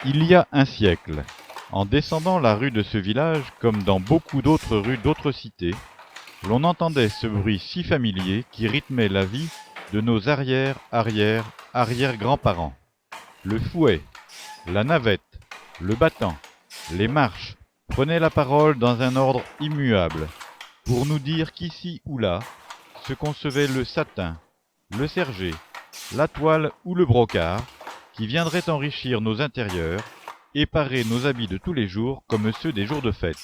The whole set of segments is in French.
Il y a un siècle, en descendant la rue de ce village, comme dans beaucoup d'autres rues d'autres cités, l'on entendait ce bruit si familier qui rythmait la vie de nos arrière-grands-parents. Le fouet, la navette, le battant, les marches prenaient la parole dans un ordre immuable, pour nous dire qu'ici ou là se concevait le satin, le serger, la toile ou le brocart, qui viendraient enrichir nos intérieurs et parer nos habits de tous les jours comme ceux des jours de fête.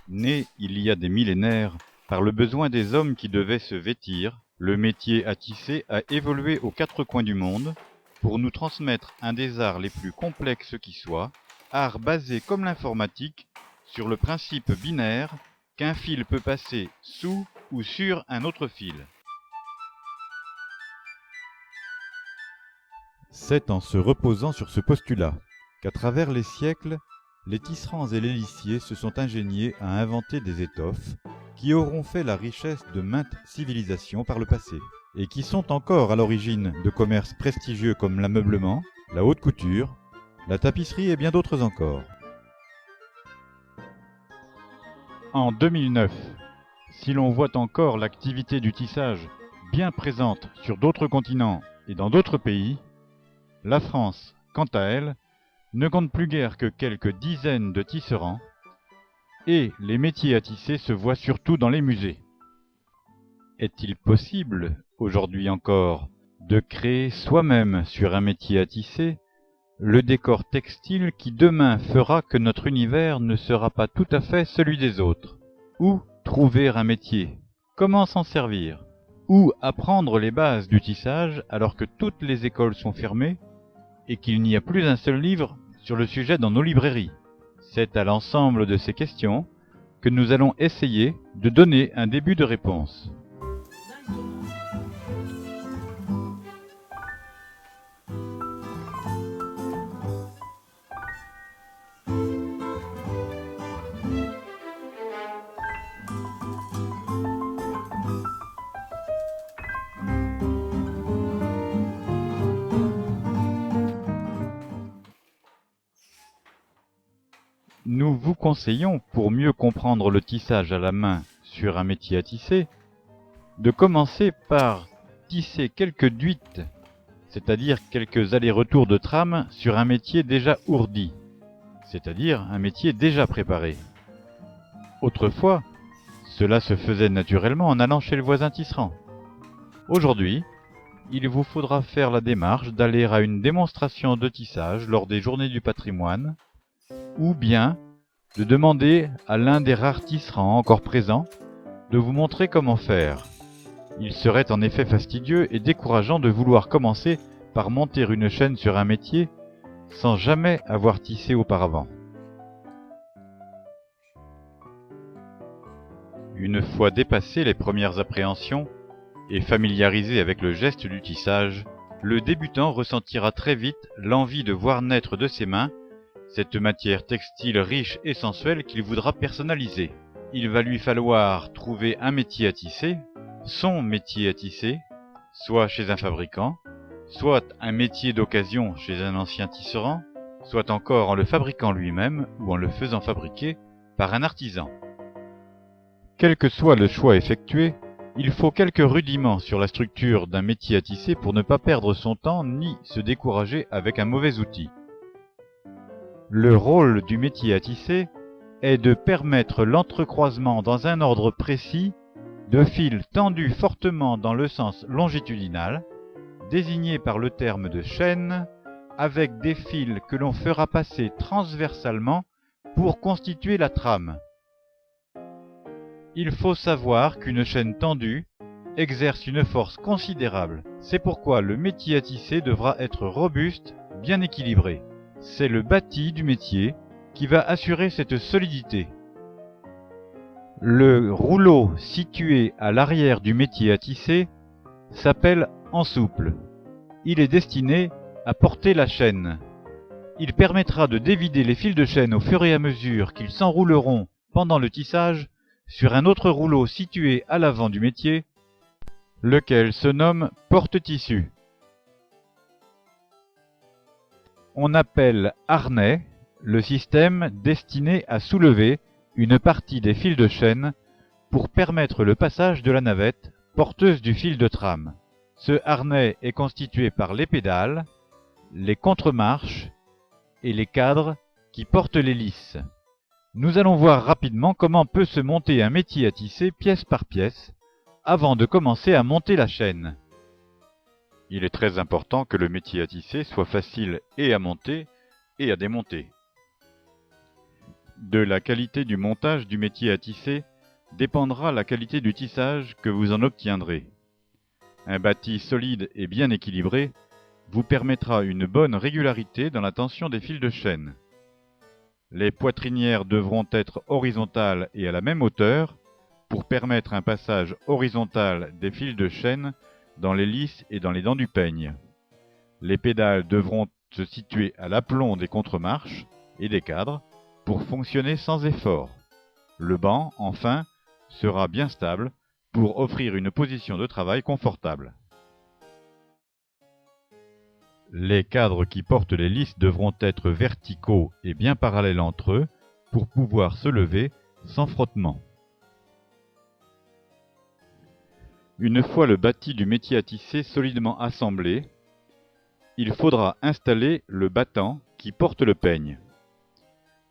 Né il y a des millénaires par le besoin des hommes qui devaient se vêtir, le métier à tisser a évolué aux quatre coins du monde pour nous transmettre un des arts les plus complexes qui soit, art basé comme l'informatique sur le principe binaire qu'un fil peut passer sous ou sur un autre fil. C'est en se reposant sur ce postulat qu'à travers les siècles, les tisserands et les lissiers se sont ingéniés à inventer des étoffes qui auront fait la richesse de maintes civilisations par le passé, et qui sont encore à l'origine de commerces prestigieux comme l'ameublement, la haute couture, la tapisserie et bien d'autres encore. En 2009, si l'on voit encore l'activité du tissage bien présente sur d'autres continents et dans d'autres pays, la France, quant à elle, ne compte plus guère que quelques dizaines de tisserands, et les métiers à tisser se voient surtout dans les musées. Est-il possible, aujourd'hui encore, de créer soi-même sur un métier à tisser le décor textile qui demain fera que notre univers ne sera pas tout à fait celui des autres? Où trouver un métier? Comment s'en servir? Où apprendre les bases du tissage alors que toutes les écoles sont fermées et qu'il n'y a plus un seul livre sur le sujet dans nos librairies? C'est à l'ensemble de ces questions que nous allons essayer de donner un début de réponse. Nous vous conseillons, pour mieux comprendre le tissage à la main sur un métier à tisser, de commencer par tisser quelques duites, c'est-à-dire quelques allers-retours de trame sur un métier déjà ourdi, c'est-à-dire un métier déjà préparé. Autrefois, cela se faisait naturellement en allant chez le voisin tisserand. Aujourd'hui, il vous faudra faire la démarche d'aller à une démonstration de tissage lors des Journées du patrimoine, ou bien de demander à l'un des rares tisserands encore présents de vous montrer comment faire. Il serait en effet fastidieux et décourageant de vouloir commencer par monter une chaîne sur un métier sans jamais avoir tissé auparavant. Une fois dépassées les premières appréhensions et familiarisé avec le geste du tissage, le débutant ressentira très vite l'envie de voir naître de ses mains cette matière textile riche et sensuelle qu'il voudra personnaliser. Il va lui falloir trouver un métier à tisser, son métier à tisser, soit chez un fabricant, soit un métier d'occasion chez un ancien tisserand, soit encore en le fabriquant lui-même ou en le faisant fabriquer par un artisan. Quel que soit le choix effectué, il faut quelques rudiments sur la structure d'un métier à tisser pour ne pas perdre son temps ni se décourager avec un mauvais outil. Le rôle du métier à tisser est de permettre l'entrecroisement dans un ordre précis de fils tendus fortement dans le sens longitudinal, désigné par le terme de chaîne, avec des fils que l'on fera passer transversalement pour constituer la trame. Il faut savoir qu'une chaîne tendue exerce une force considérable. C'est pourquoi le métier à tisser devra être robuste, bien équilibré. C'est le bâti du métier qui va assurer cette solidité. Le rouleau situé à l'arrière du métier à tisser s'appelle ensouple. Il est destiné à porter la chaîne. Il permettra de dévider les fils de chaîne au fur et à mesure qu'ils s'enrouleront pendant le tissage sur un autre rouleau situé à l'avant du métier, lequel se nomme porte-tissu. On appelle harnais le système destiné à soulever une partie des fils de chaîne pour permettre le passage de la navette porteuse du fil de trame. Ce harnais est constitué par les pédales, les contre-marches et les cadres qui portent les lisses. Nous allons voir rapidement comment peut se monter un métier à tisser pièce par pièce avant de commencer à monter la chaîne. Il est très important que le métier à tisser soit facile et à monter et à démonter. De la qualité du montage du métier à tisser dépendra la qualité du tissage que vous en obtiendrez. Un bâti solide et bien équilibré vous permettra une bonne régularité dans la tension des fils de chaîne. Les poitrinières devront être horizontales et à la même hauteur pour permettre un passage horizontal des fils de chaîne dans les lisses et dans les dents du peigne. Les pédales devront se situer à l'aplomb des contre-marches et des cadres pour fonctionner sans effort. Le banc, enfin, sera bien stable pour offrir une position de travail confortable. Les cadres qui portent les lisses devront être verticaux et bien parallèles entre eux pour pouvoir se lever sans frottement. Une fois le bâti du métier à tisser solidement assemblé, il faudra installer le battant qui porte le peigne.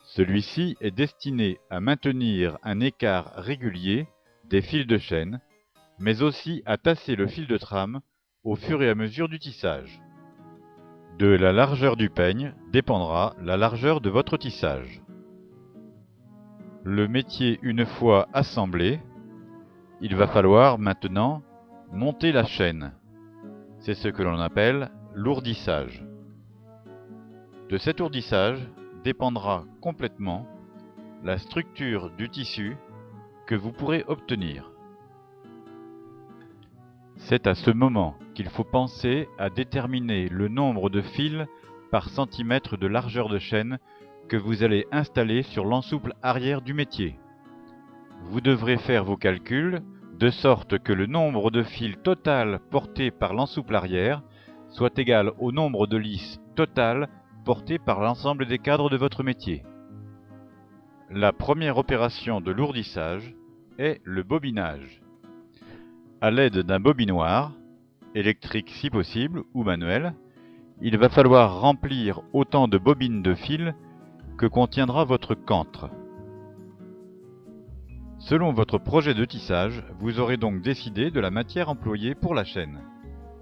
Celui-ci est destiné à maintenir un écart régulier des fils de chaîne, mais aussi à tasser le fil de trame au fur et à mesure du tissage. De la largeur du peigne dépendra la largeur de votre tissage. Le métier une fois assemblé, il va falloir maintenant monter la chaîne. C'est ce que l'on appelle l'ourdissage. De cet ourdissage dépendra complètement la structure du tissu que vous pourrez obtenir. C'est à ce moment qu'il faut penser à déterminer le nombre de fils par centimètre de largeur de chaîne que vous allez installer sur l'ensouple arrière du métier. Vous devrez faire vos calculs de sorte que le nombre de fils total porté par l'ensouple arrière soit égal au nombre de lisses total porté par l'ensemble des cadres de votre métier. La première opération de l'ourdissage est le bobinage. À l'aide d'un bobinoir, électrique si possible ou manuel, il va falloir remplir autant de bobines de fil que contiendra votre cantre. Selon votre projet de tissage, vous aurez donc décidé de la matière employée pour la chaîne.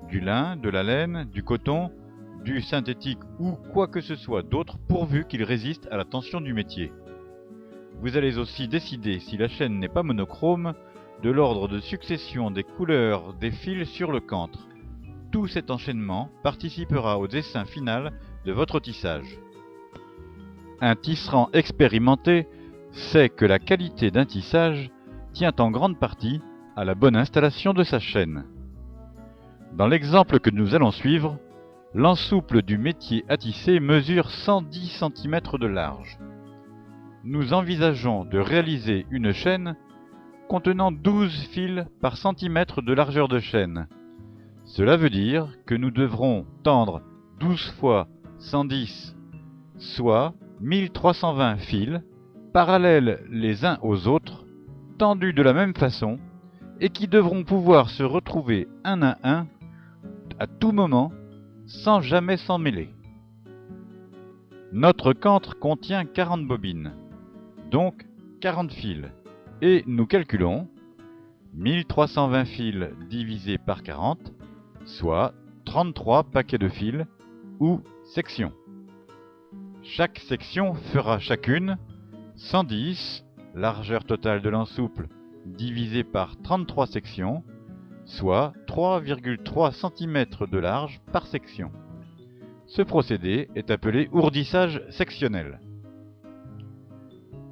Du lin, de la laine, du coton, du synthétique ou quoi que ce soit d'autre pourvu qu'il résiste à la tension du métier. Vous allez aussi décider, si la chaîne n'est pas monochrome, de l'ordre de succession des couleurs des fils sur le cantre. Tout cet enchaînement participera au dessin final de votre tissage. Un tisserand expérimenté sait que la qualité d'un tissage tient en grande partie à la bonne installation de sa chaîne. Dans l'exemple que nous allons suivre, l'ensouple du métier à tisser mesure 110 cm de large. Nous envisageons de réaliser une chaîne contenant 12 fils par centimètre de largeur de chaîne. Cela veut dire que nous devrons tendre 12 fois 110, soit 1320 fils, parallèles les uns aux autres, tendus de la même façon, et qui devront pouvoir se retrouver un à un, à tout moment, sans jamais s'en mêler. Notre cantre contient 40 bobines, donc 40 fils, et nous calculons 1320 fils divisé par 40, soit 33 paquets de fils ou sections. Chaque section fera chacune 110, largeur totale de l'ensouple, divisé par 33 sections, soit 3,3 cm de large par section. Ce procédé est appelé ourdissage sectionnel.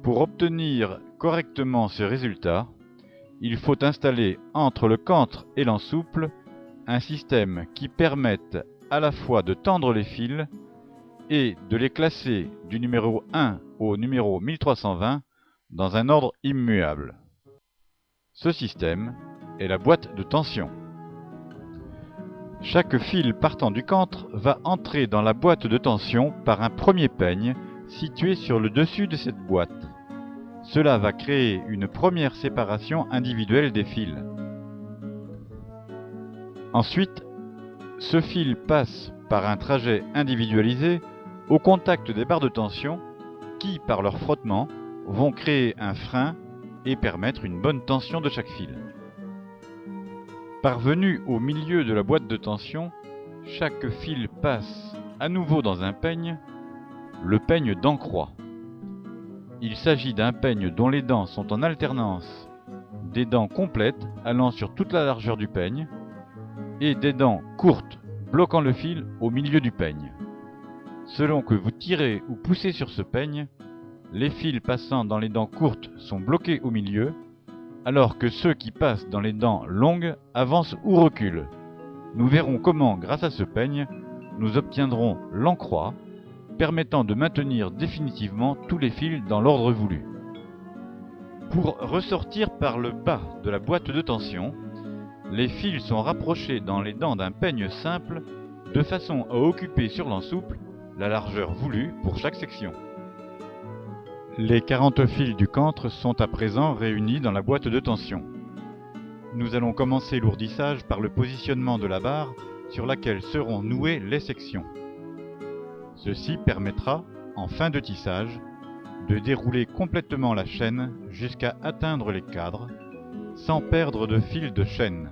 Pour obtenir correctement ce résultat, il faut installer entre le cantre et l'ensouple un système qui permette à la fois de tendre les fils et de les classer du numéro 1 au numéro 1320 dans un ordre immuable. Ce système est la boîte de tension. Chaque fil partant du cantre va entrer dans la boîte de tension par un premier peigne situé sur le dessus de cette boîte. Cela va créer une première séparation individuelle des fils. Ensuite, ce fil passe par un trajet individualisé au contact des barres de tension qui, par leur frottement, vont créer un frein et permettre une bonne tension de chaque fil. Parvenu au milieu de la boîte de tension, chaque fil passe à nouveau dans un peigne, le peigne d'encroît. Il s'agit d'un peigne dont les dents sont en alternance des dents complètes allant sur toute la largeur du peigne et des dents courtes bloquant le fil au milieu du peigne. Selon que vous tirez ou poussez sur ce peigne, les fils passant dans les dents courtes sont bloqués au milieu, alors que ceux qui passent dans les dents longues avancent ou reculent. Nous verrons comment, grâce à ce peigne, nous obtiendrons l'encroît, permettant de maintenir définitivement tous les fils dans l'ordre voulu. Pour ressortir par le bas de la boîte de tension, les fils sont rapprochés dans les dents d'un peigne simple de façon à occuper sur l'ensouple la largeur voulue pour chaque section. Les 40 fils du cantre sont à présent réunis dans la boîte de tension. Nous allons commencer l'ourdissage par le positionnement de la barre sur laquelle seront nouées les sections. Ceci permettra, en fin de tissage, de dérouler complètement la chaîne jusqu'à atteindre les cadres, sans perdre de fil de chaîne.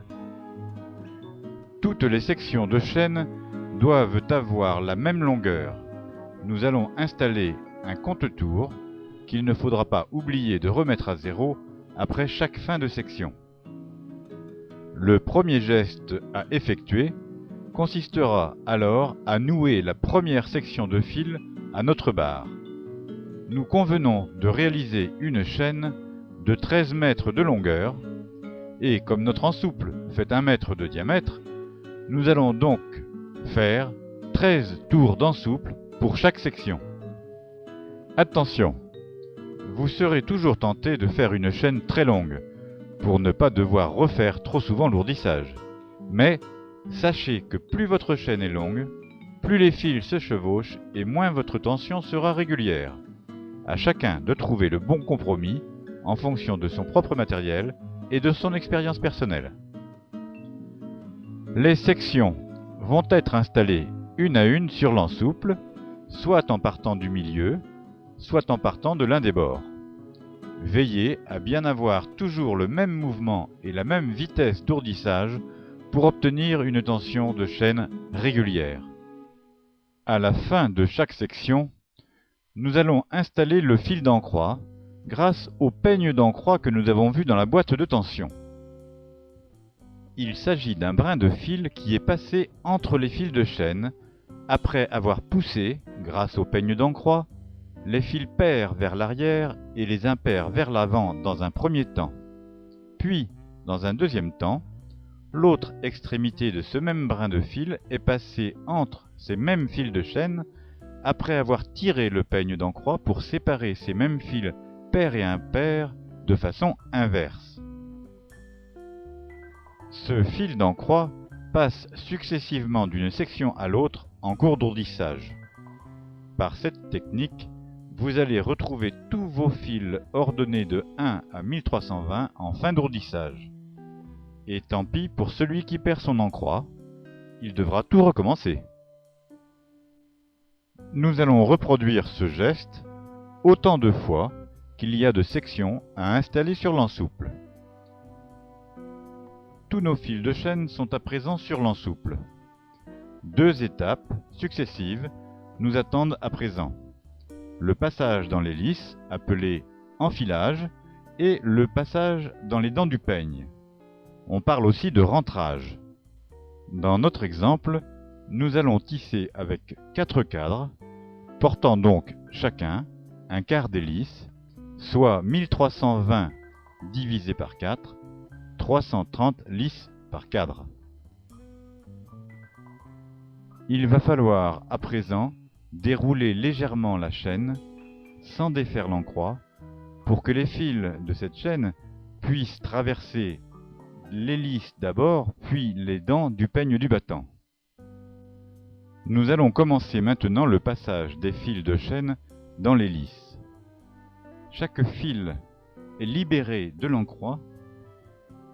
Toutes les sections de chaîne doivent avoir la même longueur. Nous allons installer un compte-tours qu'il ne faudra pas oublier de remettre à zéro après chaque fin de section. Le premier geste à effectuer consistera alors à nouer la première section de fil à notre barre. Nous convenons de réaliser une chaîne de 13 mètres de longueur et comme notre ensouple fait 1 mètre de diamètre, nous allons donc faire 13 tours d'ensouple pour chaque section. Attention, vous serez toujours tenté de faire une chaîne très longue pour ne pas devoir refaire trop souvent l'ourdissage. Mais sachez que plus votre chaîne est longue, plus les fils se chevauchent et moins votre tension sera régulière. À chacun de trouver le bon compromis en fonction de son propre matériel et de son expérience personnelle. Les sections vont être installées une à une sur l'ensouple, soit en partant du milieu, soit en partant de l'un des bords. Veillez à bien avoir toujours le même mouvement et la même vitesse d'ourdissage pour obtenir une tension de chaîne régulière. À la fin de chaque section, nous allons installer le fil d'encroît grâce au peigne d'encroît que nous avons vu dans la boîte de tension. Il s'agit d'un brin de fil qui est passé entre les fils de chaîne après avoir poussé, grâce au peigne d'encroît, les fils pairs vers l'arrière et les impairs vers l'avant dans un premier temps. Puis, dans un deuxième temps, l'autre extrémité de ce même brin de fil est passée entre ces mêmes fils de chaîne après avoir tiré le peigne d'encroît pour séparer ces mêmes fils pairs et impairs de façon inverse. Ce fil d'encroît passe successivement d'une section à l'autre en cours d'ourdissage. Par cette technique, vous allez retrouver tous vos fils ordonnés de 1 à 1320 en fin d'ourdissage. Et tant pis pour celui qui perd son encroît, il devra tout recommencer. Nous allons reproduire ce geste autant de fois qu'il y a de sections à installer sur l'ensouple. Tous nos fils de chaîne sont à présent sur l'ensouple. 2 étapes successives nous attendent à présent. Le passage dans les lisses, appelé enfilage, et le passage dans les dents du peigne. On parle aussi de rentrage. Dans notre exemple, nous allons tisser avec 4 cadres, portant donc chacun un quart d'hélice, soit 1320 divisé par 4, 330 lisses par cadre. Il va falloir à présent dérouler légèrement la chaîne, sans défaire l'encroît, Pour que les fils de cette chaîne puissent traverser l'hélice d'abord, puis les dents du peigne du battant. Nous allons commencer maintenant le passage des fils de chaîne dans l'hélice. Chaque fil est libéré de l'encroix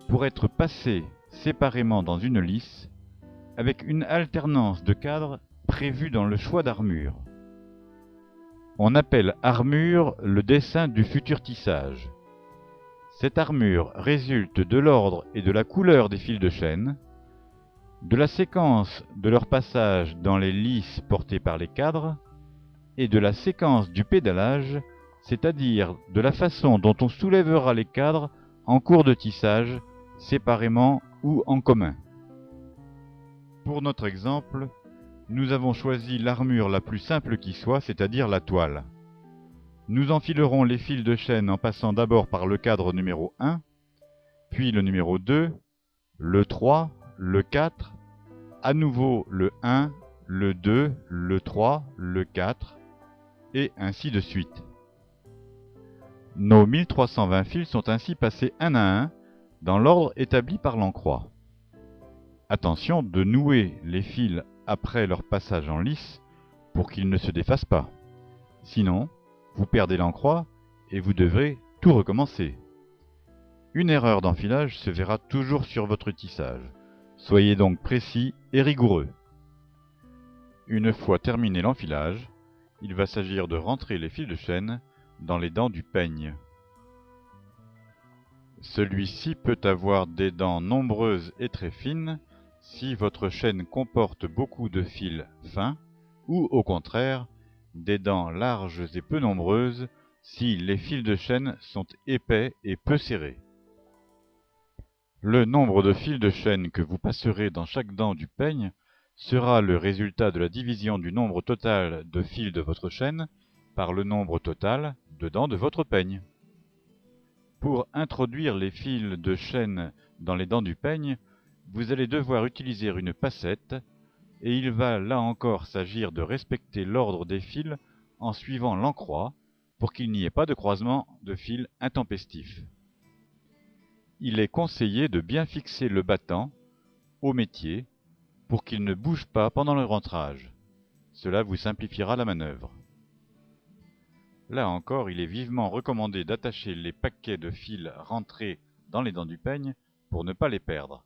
pour être passé séparément dans une lisse avec une alternance de cadres prévue dans le choix d'armure. On appelle armure le dessin du futur tissage. Cette armure résulte de l'ordre et de la couleur des fils de chaîne, de la séquence de leur passage dans les lisses portées par les cadres, et de la séquence du pédalage, c'est-à-dire de la façon dont on soulèvera les cadres en cours de tissage, séparément ou en commun. Pour notre exemple, nous avons choisi l'armure la plus simple qui soit, c'est-à-dire la toile. Nous enfilerons les fils de chaîne en passant d'abord par le cadre numéro 1, puis le numéro 2, le 3, le 4, à nouveau le 1, le 2, le 3, le 4, et ainsi de suite. Nos 1320 fils sont ainsi passés un à un dans l'ordre établi par l'encroix. Attention de nouer les fils après leur passage en lisse pour qu'ils ne se défassent pas. Sinon, vous perdez l'encroix et vous devrez tout recommencer. Une erreur d'enfilage se verra toujours sur votre tissage. Soyez donc précis et rigoureux. Une fois terminé l'enfilage, il va s'agir de rentrer les fils de chaîne dans les dents du peigne. Celui-ci peut avoir des dents nombreuses et très fines si votre chaîne comporte beaucoup de fils fins, ou au contraire, des dents larges et peu nombreuses si les fils de chaîne sont épais et peu serrés. Le nombre de fils de chaîne que vous passerez dans chaque dent du peigne sera le résultat de la division du nombre total de fils de votre chaîne par le nombre total de dents de votre peigne. Pour introduire les fils de chaîne dans les dents du peigne, vous allez devoir utiliser une passette et il va là encore s'agir de respecter l'ordre des fils en suivant l'encroix pour qu'il n'y ait pas de croisement de fils intempestif. Il est conseillé de bien fixer le battant au métier pour qu'il ne bouge pas pendant le rentrage. Cela vous simplifiera la manœuvre. Là encore, il est vivement recommandé d'attacher les paquets de fils rentrés dans les dents du peigne pour ne pas les perdre.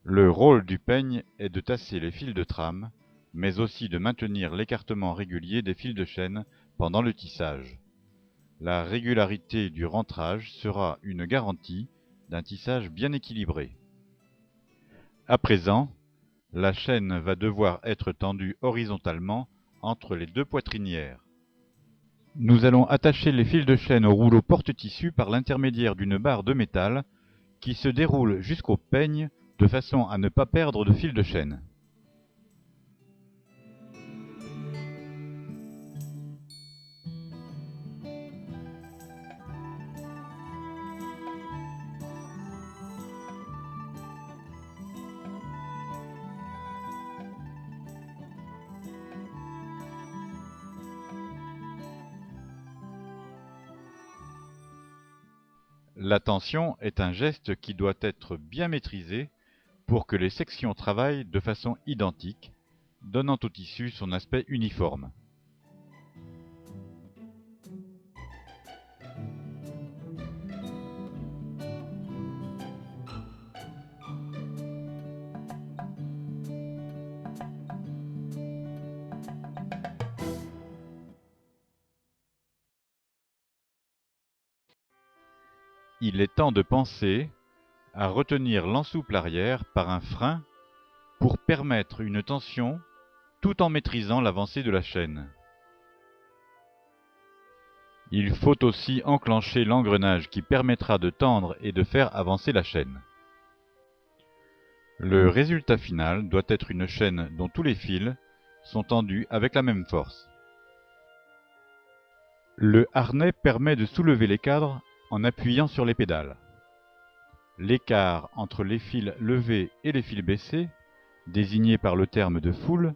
Le rôle du peigne est de tasser les fils de trame, mais aussi de maintenir l'écartement régulier des fils de chaîne pendant le tissage. La régularité du rentrage sera une garantie d'un tissage bien équilibré. À présent, la chaîne va devoir être tendue horizontalement entre les deux poitrinières. Nous allons attacher les fils de chaîne au rouleau porte-tissu par l'intermédiaire d'une barre de métal qui se déroule jusqu'au peigne de façon à ne pas perdre de fil de chaîne. La tension est un geste qui doit être bien maîtrisé pour que les sections travaillent de façon identique, donnant au tissu son aspect uniforme. Il est temps de penser à retenir l'ensouple arrière par un frein pour permettre une tension tout en maîtrisant l'avancée de la chaîne. Il faut aussi enclencher l'engrenage qui permettra de tendre et de faire avancer la chaîne. Le résultat final doit être une chaîne dont tous les fils sont tendus avec la même force. Le harnais permet de soulever les cadres en appuyant sur les pédales. L'écart entre les fils levés et les fils baissés, désigné par le terme de foule,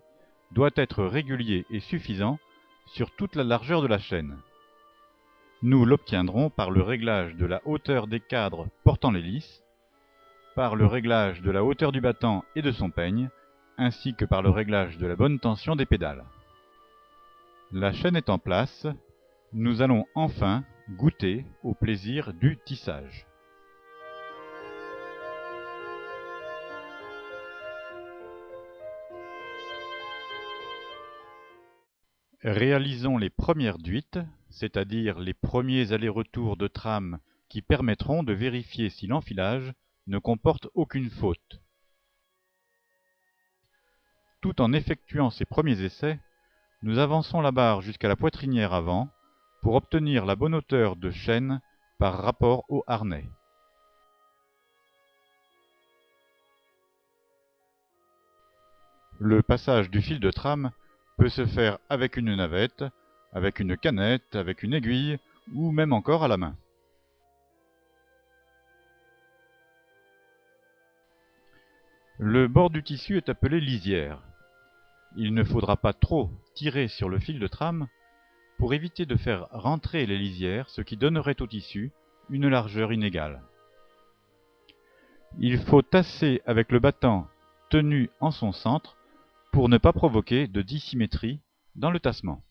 doit être régulier et suffisant sur toute la largeur de la chaîne. Nous l'obtiendrons par le réglage de la hauteur des cadres portant l'hélice, par le réglage de la hauteur du battant et de son peigne, ainsi que par le réglage de la bonne tension des pédales. La chaîne est en place, nous allons enfin goûter au plaisir du tissage. Réalisons les premières duites, c'est-à-dire les premiers allers-retours de trame qui permettront de vérifier si l'enfilage ne comporte aucune faute. Tout en effectuant ces premiers essais, nous avançons la barre jusqu'à la poitrinière avant pour obtenir la bonne hauteur de chaîne par rapport au harnais. Le passage du fil de trame peut se faire avec une navette, avec une canette, avec une aiguille ou même encore à la main. Le bord du tissu est appelé lisière. Il ne faudra pas trop tirer sur le fil de trame pour éviter de faire rentrer les lisières, ce qui donnerait au tissu une largeur inégale. Il faut tasser avec le battant tenu en son centre pour ne pas provoquer de dissymétrie dans le tassement.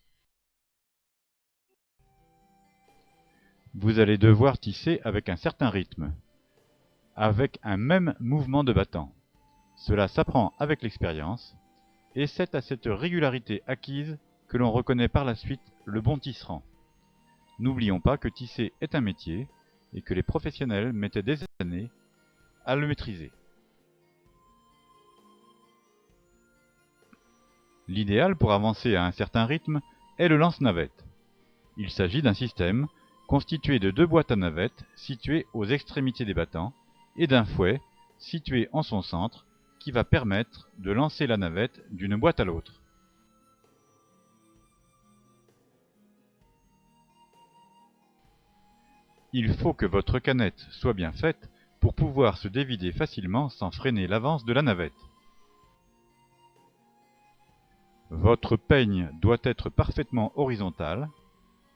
Vous allez devoir tisser avec un certain rythme, avec un même mouvement de battant. Cela s'apprend avec l'expérience, et c'est à cette régularité acquise que l'on reconnaît par la suite le bon tisserand. N'oublions pas que tisser est un métier, et que les professionnels mettaient des années à le maîtriser. L'idéal pour avancer à un certain rythme est le lance-navette. Il s'agit d'un système constitué de deux boîtes à navettes situées aux extrémités des battants et d'un fouet situé en son centre qui va permettre de lancer la navette d'une boîte à l'autre. Il faut que votre canette soit bien faite pour pouvoir se dévider facilement sans freiner l'avance de la navette. Votre peigne doit être parfaitement horizontale,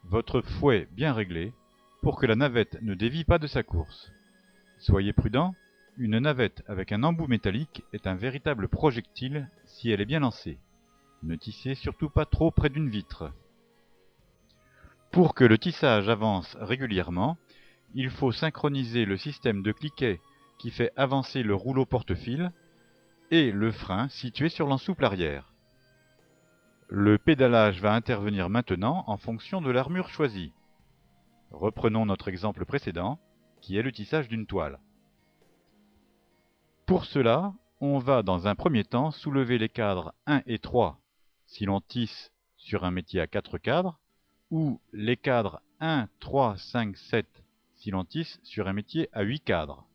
votre fouet bien réglé, pour que la navette ne dévie pas de sa course. Soyez prudent, une navette avec un embout métallique est un véritable projectile si elle est bien lancée. Ne tissez surtout pas trop près d'une vitre. Pour que le tissage avance régulièrement, il faut synchroniser le système de cliquet qui fait avancer le rouleau porte-fil et le frein situé sur l'ensouple arrière. Le pédalage va intervenir maintenant en fonction de l'armure choisie. Reprenons notre exemple précédent, qui est le tissage d'une toile. Pour cela, on va dans un premier temps soulever les cadres 1 et 3 si l'on tisse sur un métier à 4 cadres, ou les cadres 1, 3, 5, 7 si l'on tisse sur un métier à 8 cadres.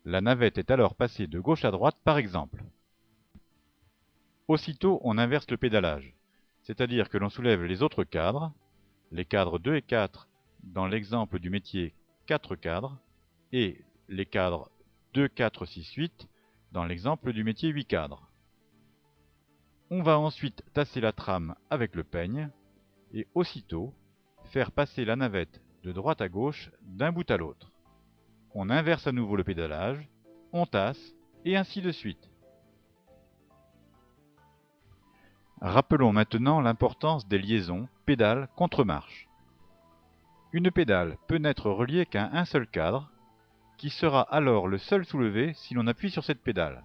La navette est alors passée de gauche à droite par exemple. Aussitôt, on inverse le pédalage, c'est-à-dire que l'on soulève les autres cadres, les cadres 2 et 4 dans l'exemple du métier 4 cadres, et les cadres 2, 4, 6, 8 dans l'exemple du métier 8 cadres. On va ensuite tasser la trame avec le peigne, et aussitôt faire passer la navette de droite à gauche d'un bout à l'autre. On inverse à nouveau le pédalage, on tasse, et ainsi de suite. Rappelons maintenant l'importance des liaisons pédale-contre-marche. Une pédale peut n'être reliée qu'à un seul cadre, qui sera alors le seul soulevé si l'on appuie sur cette pédale.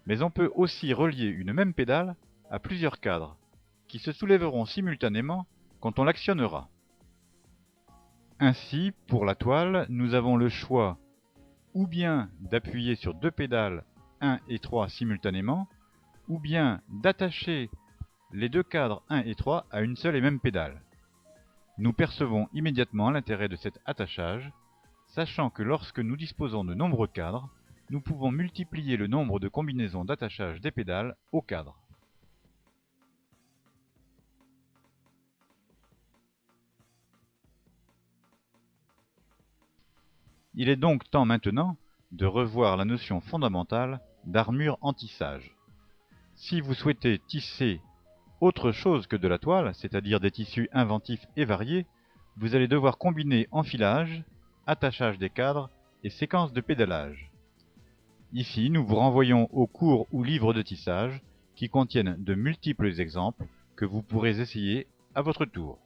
Mais on peut aussi relier une même pédale à plusieurs cadres, qui se soulèveront simultanément quand on l'actionnera. Ainsi, pour la toile, nous avons le choix ou bien d'appuyer sur deux pédales 1 et 3 simultanément, ou bien d'attacher les deux cadres 1 et 3 à une seule et même pédale. Nous percevons immédiatement l'intérêt de cet attachage, sachant que lorsque nous disposons de nombreux cadres, nous pouvons multiplier le nombre de combinaisons d'attachage des pédales au cadre. Il est donc temps maintenant de revoir la notion fondamentale d'armure en tissage. Si vous souhaitez tisser autre chose que de la toile, c'est-à-dire des tissus inventifs et variés, vous allez devoir combiner enfilage, attachage des cadres et séquence de pédalage. Ici, nous vous renvoyons aux cours ou livres de tissage qui contiennent de multiples exemples que vous pourrez essayer à votre tour.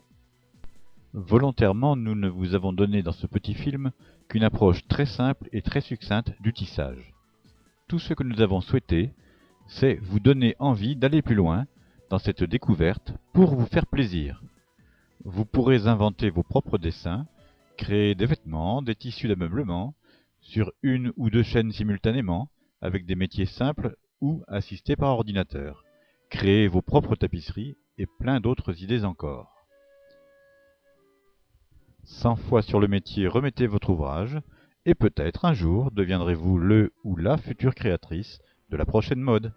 Volontairement, nous ne vous avons donné dans ce petit film qu'une approche très simple et très succincte du tissage. Tout ce que nous avons souhaité, c'est vous donner envie d'aller plus loin dans cette découverte pour vous faire plaisir. Vous pourrez inventer vos propres dessins, créer des vêtements, des tissus d'ameublement, sur une ou deux chaînes simultanément, avec des métiers simples ou assistés par ordinateur. Créer vos propres tapisseries et plein d'autres idées encore. 100 fois sur le métier, remettez votre ouvrage, et peut-être un jour deviendrez-vous le ou la future créatrice de la prochaine mode.